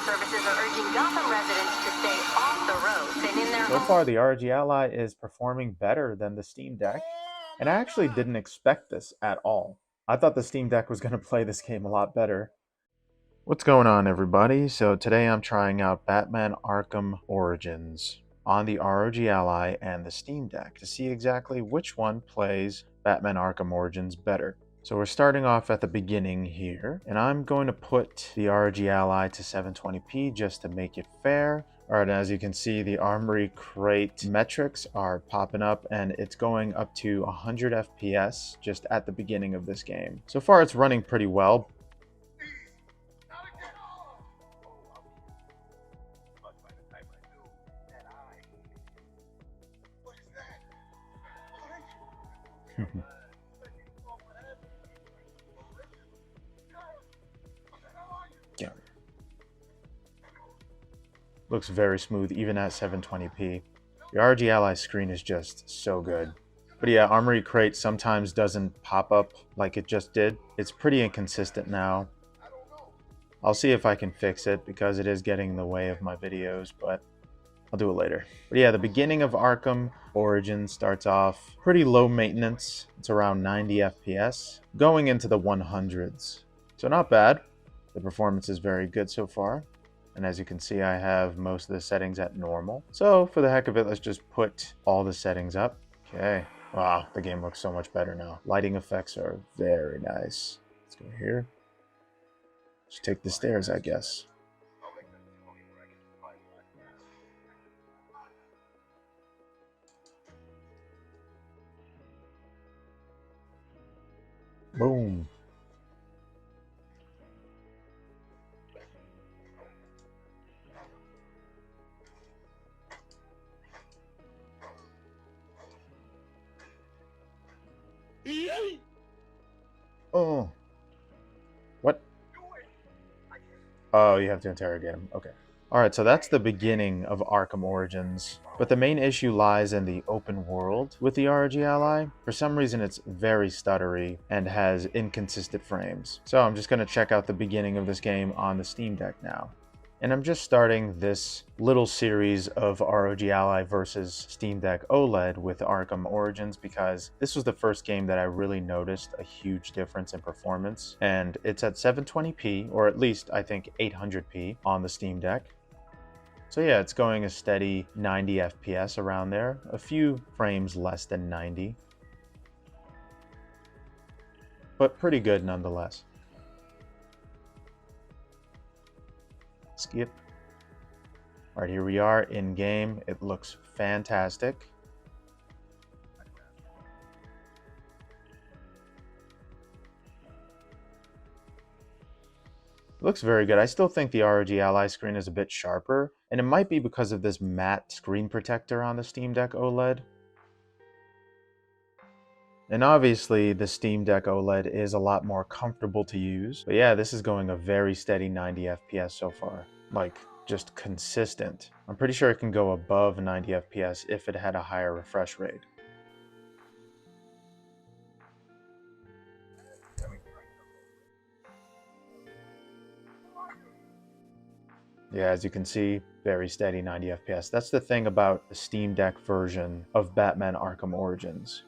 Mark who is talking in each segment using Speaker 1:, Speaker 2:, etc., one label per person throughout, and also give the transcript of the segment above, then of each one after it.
Speaker 1: services are urging Gotham residents to stay off the roads and in their
Speaker 2: So far, the ROG Ally is performing better than the Steam Deck, and I actually didn't expect this at all. I thought the Steam Deck was going to play this game a lot better. What's going on, everybody? So today I'm trying out Batman Arkham Origins on the ROG Ally and the Steam Deck to see exactly which one plays Batman Arkham Origins better. So we're starting off at the beginning here, and I'm going to put the ROG Ally to 720p just to make it fair. Alright, as you can see, the Armory Crate metrics are popping up, and it's going up to 100 FPS just at the beginning of this game. So far it's running pretty well. Yeah. Looks very smooth even at 720p. The ROG Ally screen is just so good. But yeah, Armory Crate sometimes doesn't pop up like it just did. It's pretty inconsistent now. I'll see if I can fix it because it is getting in the way of my videos, but I'll do it later. But yeah, the beginning of Arkham Origins starts off pretty low maintenance. It's around 90 FPS, going into the 100s. So not bad. The performance is very good so far. And as you can see, I have most of the settings at normal. So for the heck of it, let's just put all the settings up. Okay. Wow, the game looks so much better now. Lighting effects are very nice. Let's go here. Just take the stairs, I guess. Boom. Oh. What? Oh, you have to interrogate him. Okay. Alright, so that's the beginning of Arkham Origins. But the main issue lies in the open world with the ROG Ally. For some reason, it's very stuttery and has inconsistent frames. So I'm just going to check out the beginning of this game on the Steam Deck now. And I'm just starting this little series of ROG Ally versus Steam Deck OLED with Arkham Origins because this was the first game that I really noticed a huge difference in performance. And it's at 720p, or at least I think 800p on the Steam Deck. So yeah, it's going a steady 90 FPS around there, a few frames less than 90. But pretty good nonetheless. Skip. All right, here we are in game. It looks fantastic. Looks very good. I still think the ROG Ally screen is a bit sharper, and it might be because of this matte screen protector on the Steam Deck OLED. And obviously, the Steam Deck OLED is a lot more comfortable to use. But yeah, this is going a very steady 90 FPS so far. Like, just consistent. I'm pretty sure it can go above 90 FPS if it had a higher refresh rate. Yeah, as you can see, very steady 90 FPS. That's the thing about the Steam Deck version of Batman Arkham Origins.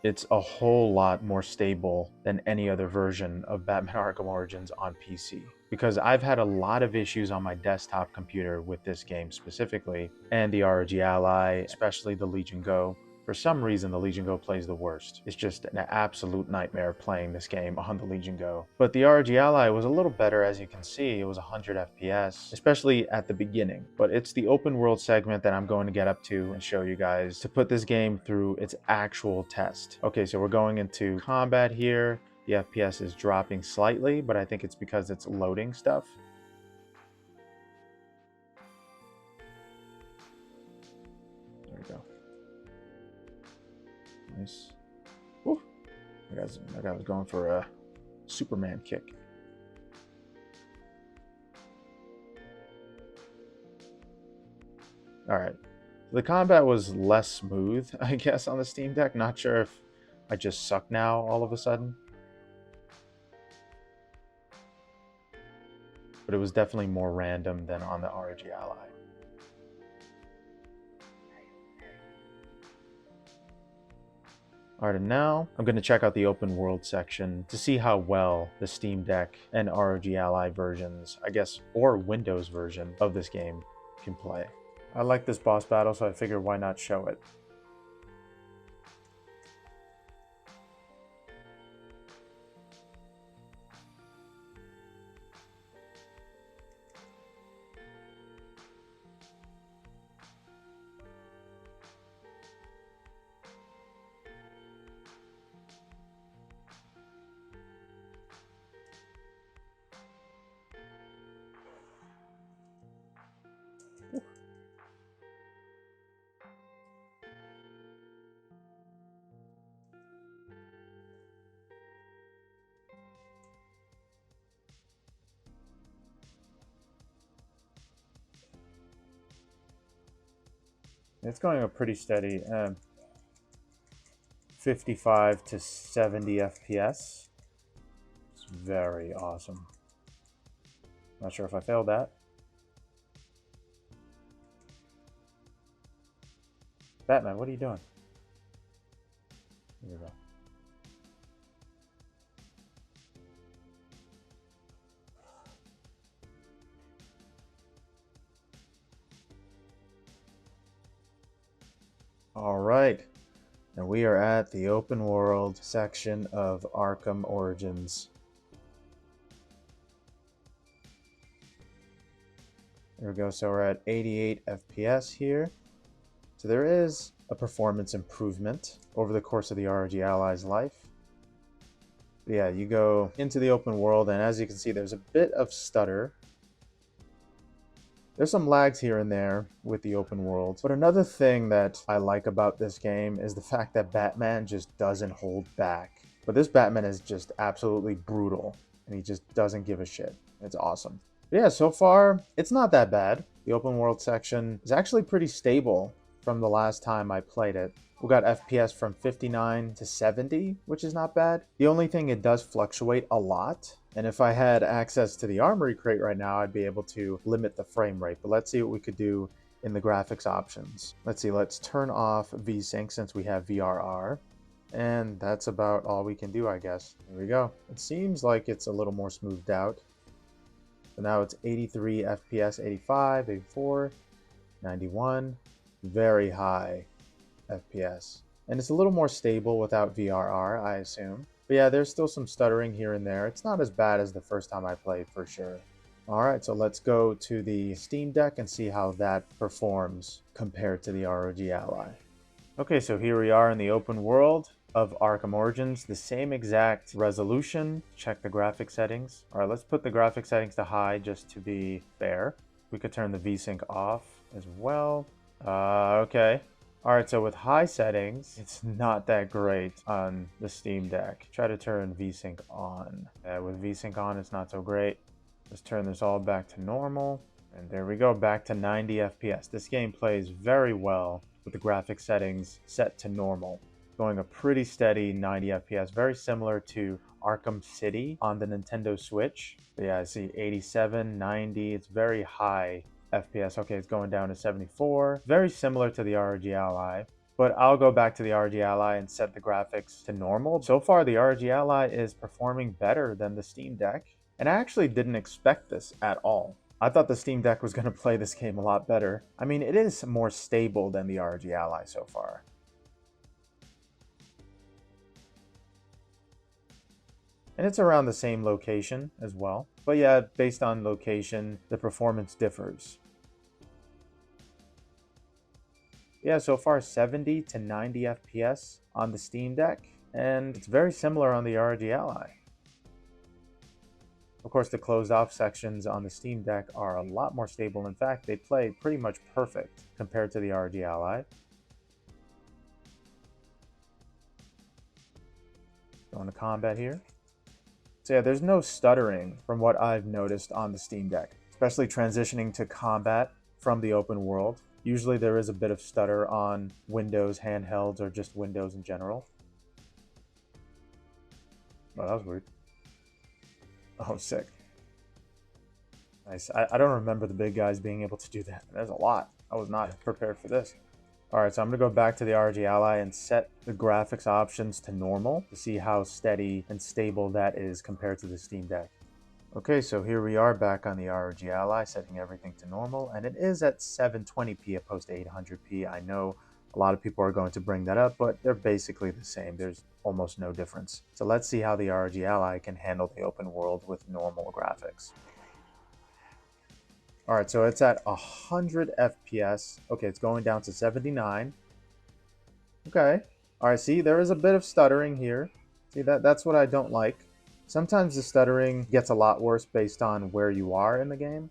Speaker 2: It's a whole lot more stable than any other version of Batman Arkham Origins on PC. Because I've had a lot of issues on my desktop computer with this game specifically, and the ROG Ally, especially the Legion Go. For some reason, the Legion Go plays the worst. It's just an absolute nightmare playing this game on the Legion Go. But the ROG Ally was a little better, as you can see. It was 100 FPS, especially at the beginning. But it's the open world segment that I'm going to get up to and show you guys to put this game through its actual test. Okay, so we're going into combat here. The FPS is dropping slightly, but I think it's because it's loading stuff. There we go. Nice. Woo. That guy was going for a Superman kick. Alright. The combat was less smooth, I guess, on the Steam Deck. Not sure if I just suck now all of a sudden. but it was definitely more random than on the ROG Ally. Alright, and now I'm going to check out the open world section to see how well the Steam Deck and ROG Ally versions, I guess, or Windows version of this game can play. I like this boss battle, so I figured why not show it. It's going up pretty steady. 55 to 70 FPS. It's very awesome. Not sure if I failed that. Batman, what are you doing? Here we go. All right, and we are at the open world section of Arkham Origins. There we go, so we're at 88 FPS here. So there is a performance improvement over the course of the ROG Ally's life. But yeah, you go into the open world, and as you can see, there's a bit of stutter. There's some lags here and there with the open world, but another thing that I like about this game is the fact that Batman just doesn't hold back. But this Batman is just absolutely brutal, and he just doesn't give a shit. It's awesome. But yeah, so far, it's not that bad. The open world section is actually pretty stable from the last time I played it. We got FPS from 59 to 70, which is not bad. The only thing, it does fluctuate a lot. And if I had access to the Armory crate right now, I'd be able to limit the frame rate. But let's see what we could do in the graphics options. Let's see, let's turn off VSync since we have VRR. And that's about all we can do, I guess. There we go. It seems like it's a little more smoothed out. So now it's 83 FPS, 85, 84, 91. Very high FPS. And it's a little more stable without VRR, I assume. But yeah, there's still some stuttering here and there. It's not as bad as the first time I played, for sure. Alright, so let's go to the Steam Deck and see how that performs compared to the ROG Ally. Okay, so here we are in the open world of Arkham Origins. The same exact resolution. Check the graphic settings. Alright, let's put the graphic settings to high just to be fair. We could turn the VSync off as well. Okay. Alright, so with high settings, it's not that great on the Steam Deck. Try to turn VSync on. With VSync on, it's not so great. Let's turn this all back to normal. And there we go, back to 90 FPS. This game plays very well with the graphic settings set to normal. Going a pretty steady 90 FPS, very similar to Arkham City on the Nintendo Switch. But yeah, I see 87, 90, it's very high FPS. Okay, it's going down to 74. Very similar to the ROG Ally, but I'll go back to the ROG Ally and set the graphics to normal. So far, the ROG Ally is performing better than the Steam Deck, and I actually didn't expect this at all. I thought the Steam Deck was going to play this game a lot better. I mean, it is more stable than the ROG Ally so far. And it's around the same location as well. But yeah, based on location, the performance differs. Yeah, so far 70 to 90 FPS on the Steam Deck, and it's very similar on the ROG Ally. Of course, the closed off sections on the Steam Deck are a lot more stable. In fact, they play pretty much perfect compared to the ROG Ally. Going to combat here. So yeah, there's no stuttering from what I've noticed on the Steam Deck, especially transitioning to combat from the open world. Usually there is a bit of stutter on Windows handhelds or just Windows in general. Oh, that was weird. Oh, sick. Nice. I don't remember the big guys being able to do that. There's a lot. I was not prepared for this. All right, so I'm going to go back to the ROG Ally and set the graphics options to normal to see how steady and stable that is compared to the Steam Deck. Okay, so here we are back on the ROG Ally, setting everything to normal, and it is at 720p opposed to 800p. I know a lot of people are going to bring that up, but they're basically the same. There's almost no difference. So let's see how the ROG Ally can handle the open world with normal graphics. All right, so it's at 100 FPS. Okay, it's going down to 79. Okay. All right, see, there is a bit of stuttering here. See, that's what I don't like. Sometimes the stuttering gets a lot worse based on where you are in the game.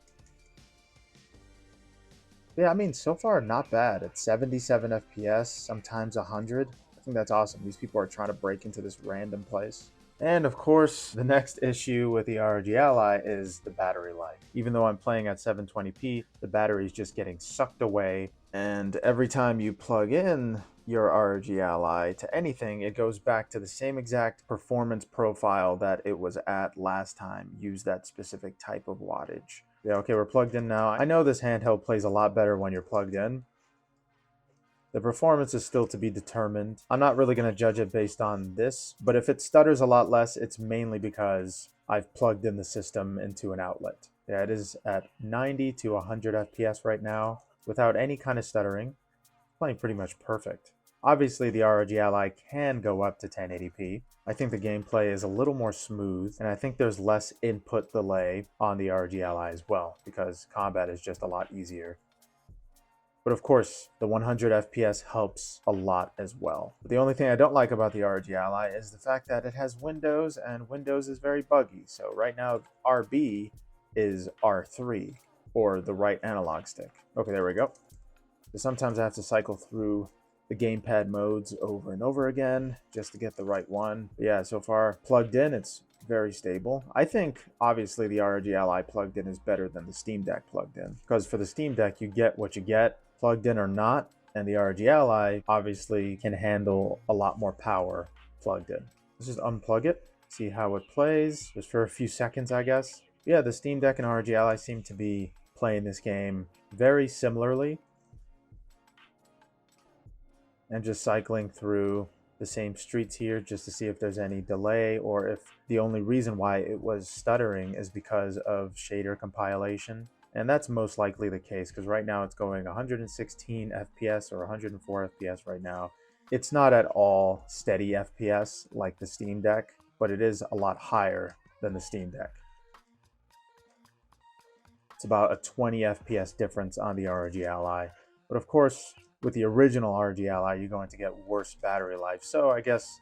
Speaker 2: Yeah, I mean, so far, not bad. It's 77 FPS, sometimes 100. I think that's awesome. These people are trying to break into this random place. And of course, the next issue with the ROG Ally is the battery life. Even though I'm playing at 720p, the battery is just getting sucked away. And every time you plug in your ROG Ally to anything, it goes back to the same exact performance profile that it was at last time. Use that specific type of wattage. Yeah, okay, we're plugged in now. I know this handheld plays a lot better when you're plugged in. The performance is still to be determined. I'm not really going to judge it based on this, but if it stutters a lot less, it's mainly because I've plugged in the system into an outlet. Yeah, it is at 90 to 100 FPS right now without any kind of stuttering. Playing pretty much perfect. Obviously, the ROG Ally can go up to 1080p. I think the gameplay is a little more smooth, and I think there's less input delay on the ROG Ally as well, because combat is just a lot easier. But of course, the 100 FPS helps a lot as well. But the only thing I don't like about the ROG Ally is the fact that it has Windows, and Windows is very buggy. So right now, RB is R3, or the right analog stick. Okay, there we go. So sometimes I have to cycle through the gamepad modes over and over again just to get the right one. But yeah, so far plugged in, it's very stable. I think obviously the ROG Ally plugged in is better than the Steam Deck plugged in, because for the Steam Deck you get what you get, plugged in or not, and the ROG Ally obviously can handle a lot more power plugged in. Let's just unplug it, see how it plays, just for a few seconds, I guess. Yeah, the Steam Deck and ROG Ally seem to be playing this game very similarly, and just cycling through the same streets here just to see if there's any delay, or if the only reason why it was stuttering is because of shader compilation. And that's most likely the case, because right now it's going 116 FPS or 104 FPS right now. It's not at all steady FPS like the Steam Deck, but it is a lot higher than the Steam Deck. It's about a 20 FPS difference on the ROG Ally. But of course, with the original ROG Ally, you're going to get worse battery life. So I guess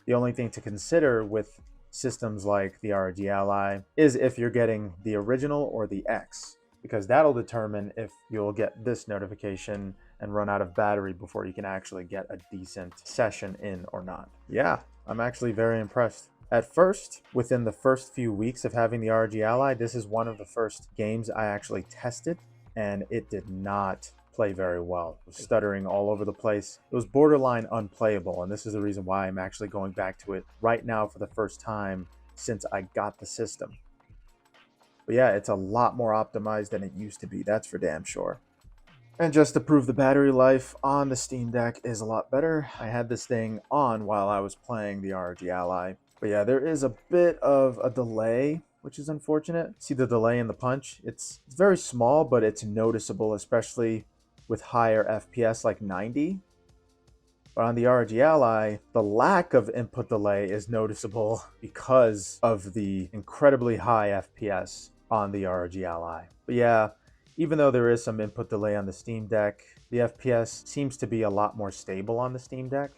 Speaker 2: the only thing to consider with systems like the ROG Ally is if you're getting the original or the X, because that'll determine if you'll get this notification and run out of battery before you can actually get a decent session in or not. Yeah, I'm actually very impressed. At first, within the first few weeks of having the ROG Ally, this is one of the first games I actually tested, and it did not play very well. It was stuttering all over the place. It was borderline unplayable, and this is the reason why I'm actually going back to it right now for the first time since I got the system. But yeah, it's a lot more optimized than it used to be, that's for damn sure. And just to prove the battery life on the Steam Deck is a lot better, I had this thing on while I was playing the ROG Ally. But yeah, there is a bit of a delay, which is unfortunate. See the delay in the punch? It's very small, but it's noticeable, especially with higher FPS like 90. But on the ROG Ally, the lack of input delay is noticeable because of the incredibly high FPS on the ROG Ally. But yeah, even though there is some input delay on the Steam Deck, the FPS seems to be a lot more stable on the Steam Deck,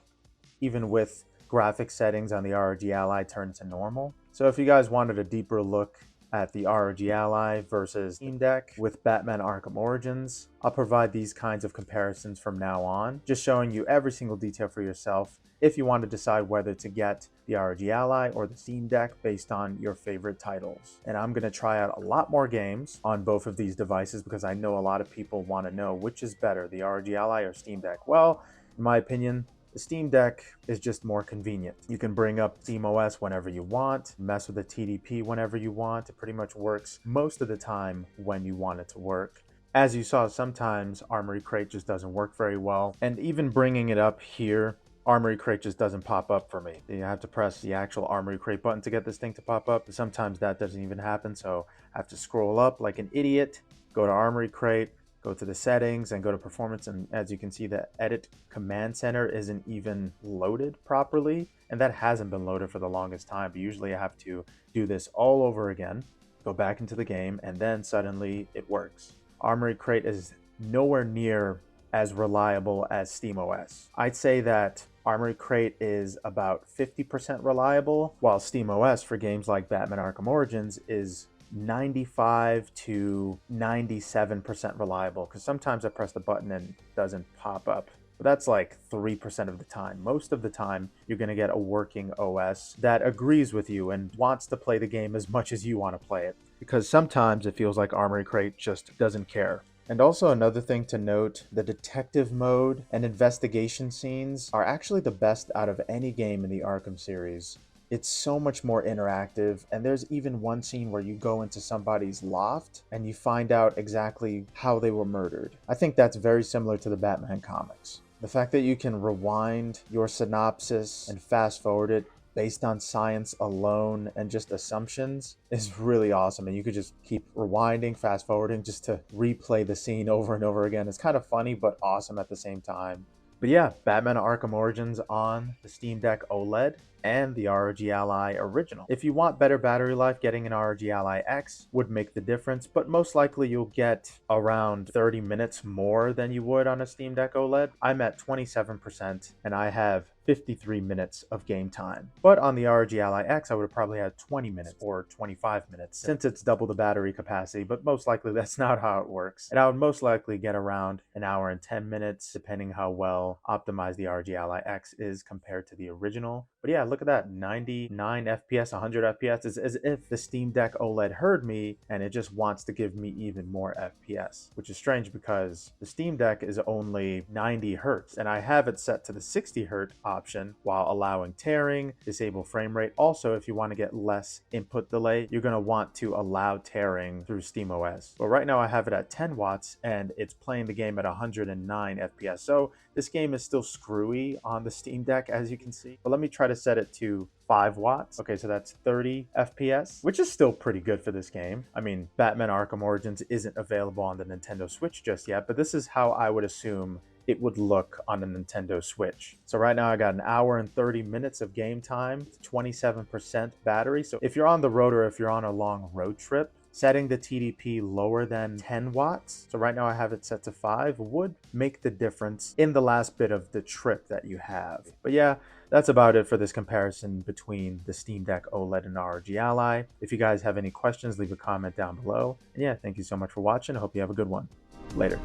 Speaker 2: even with graphics settings on the ROG Ally turned to normal. So if you guys wanted a deeper look at the ROG Ally versus Steam Deck with Batman Arkham Origins, I'll provide these kinds of comparisons from now on, just showing you every single detail for yourself if you want to decide whether to get the ROG Ally or the Steam Deck based on your favorite titles. And I'm going to try out a lot more games on both of these devices because I know a lot of people want to know which is better, the ROG Ally or Steam Deck. Well, in my opinion, The Steam Deck is just more convenient. You can bring up SteamOS whenever you want, mess with the TDP whenever you want. It pretty much works most of the time when you want it to work. As you saw, sometimes Armory Crate just doesn't work very well. And even bringing it up here, Armory Crate just doesn't pop up for me. You have to press the actual Armory Crate button to get this thing to pop up. Sometimes that doesn't even happen, so I have to scroll up like an idiot, go to Armory Crate, go to the settings and go to performance, and as you can see, the edit command center isn't even loaded properly, and that hasn't been loaded for the longest time. But usually I have to do this all over again, go back into the game, and then suddenly it works. Armory Crate is nowhere near as reliable as SteamOS. I'd say that Armory Crate is about 50% reliable, while SteamOS for games like Batman Arkham Origins is 95 to 97% reliable, because sometimes I press the button and it doesn't pop up. But that's like 3% of the time. Most of the time, you're going to get a working OS that agrees with you and wants to play the game as much as you want to play it. Because sometimes it feels like Armory Crate just doesn't care. And also another thing to note, the detective mode and investigation scenes are actually the best out of any game in the Arkham series. It's so much more interactive, and there's even one scene where you go into somebody's loft and you find out exactly how they were murdered. I think that's very similar to the Batman comics. The fact that you can rewind your synopsis and fast forward it based on science alone and just assumptions is really awesome. And you could just keep rewinding, fast forwarding just to replay the scene over and over again. It's kind of funny, but awesome at the same time. But yeah, Batman Arkham Origins on the Steam Deck OLED and the ROG Ally Original. If you want better battery life, getting an ROG Ally X would make the difference, but most likely you'll get around 30 minutes more than you would on a Steam Deck OLED. I'm at 27% and I have 53 minutes of game time. But on the ROG Ally X, I would have probably had 20 minutes or 25 minutes since it's double the battery capacity, but most likely that's not how it works. And I would most likely get around an hour and 10 minutes, depending how well optimized the ROG Ally X is compared to the original. But yeah, look at that, 99 FPS, 100 FPS. It's as if the Steam Deck OLED heard me and it just wants to give me even more FPS, which is strange because the Steam Deck is only 90 Hertz and I have it set to the 60 Hertz option while allowing tearing, disable frame rate. Also, if you want to get less input delay, you're going to want to allow tearing through SteamOS. But right now I have it at 10 watts and it's playing the game at 109 FPS. So this game is still screwy on the Steam Deck, as you can see. But let me try to set it to 5 watts. Okay, so that's 30 FPS, which is still pretty good for this game. I mean, Batman Arkham Origins isn't available on the Nintendo Switch just yet, but this is how I would assume it would look on a Nintendo Switch. So right now I got an hour and 30 minutes of game time, 27% battery. So if you're on the road or if you're on a long road trip, setting the TDP lower than 10 watts, so right now I have it set to 5, would make the difference in the last bit of the trip that you have. But yeah, that's about it for this comparison between the Steam Deck OLED and ROG Ally. If you guys have any questions, leave a comment down below. And yeah, thank you so much for watching. I hope you have a good one. Later.